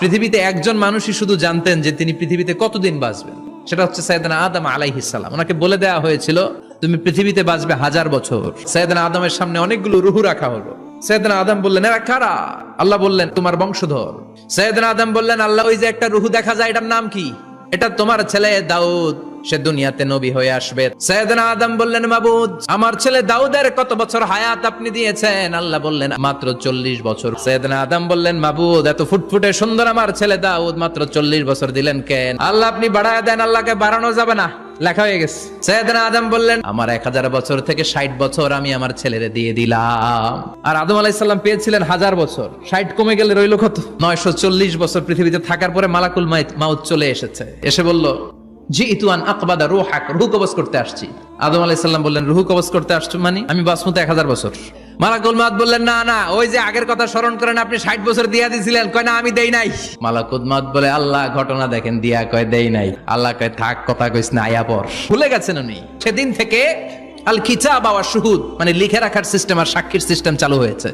পৃথিবীতে একজন মানুষই শুধু জানতেন যে তিনি পৃথিবীতে কতদিন বাঁচবেন, সেটা হচ্ছে সাইয়েদনা আদম আলাইহিস সালাম। ওনাকে বলে দেওয়া হয়েছিল তুমি পৃথিবীতে বাঁচবে 1000 বছর। সাইয়েদনা আদমের সামনে অনেকগুলো রুহু রাখা হলো। সাইয়েদনা আদম বললেন এরা কারা? আল্লাহ বললেন তোমার বংশধর। সাইয়েদনা আদম বললেন আল্লাহ ওই যে একটা রুহু দেখা যায় এটার নাম কি? এটা তোমার ছেলে দাউদ, সে দুনিয়াতে নবী হয়ে আসবে। সাইয়েদনা আদম বললেন মাবুদ আমার ছেলে দাউদের কত বছর হায়াত আপনি দিয়েছেন? আল্লাহ বললেন মাত্র 40 বছর। সাইয়েদনা আদম বললেন মাবুদ এত ফুটফুটে সুন্দর আমার ছেলে দাউদ মাত্র 40 বছর দিলেন কেন? আল্লাহ আপনি বাড়ায় দেন, আল্লাহকে বাড়ানো যাবে না, লেখা হয়ে গেছে। সাইয়েদনা আদম বললেন আমার 1000 বছর থেকে 60 বছর আমি আমার ছেলেরে দিয়ে দিলাম। আর আদম আলাইহিস সালাম পেয়েছিলেন 1000 বছর, 60 কমে গেলে রইল কত? 940 বছর পৃথিবীতে থাকার পরে মালাকুল মাউত চলে এসেছে। এসে বলল জিইতু আন আকবাদা রূহাক, রূহ কবজ করতে আসছি। আদম আলাইহিস সালাম বললেন রূহ কবজ করতে আসছো মানে আমি বাঁচবো তো 1000 বছর। মালাকুল মাউত বললেন না না, ওই যে আগের কথা স্মরণ করেন আপনি 60 বছর দিয়া দিয়েছিলেন। কয় না আমি দেই নাই। মালাকুল মাউত বলে আল্লাহ ঘটনা দেখেন দিয়া কয় দেই নাই। আল্লাহ কয় থাক কথা কইস না, আয়া পর। ভুলে গেছেন উনি। সেদিন থেকে আল কিতাব ওয়া শুহুদ মানে লিখে রাখার সিস্টেম আর সাক্ষীর সিস্টেম চালু হয়েছে।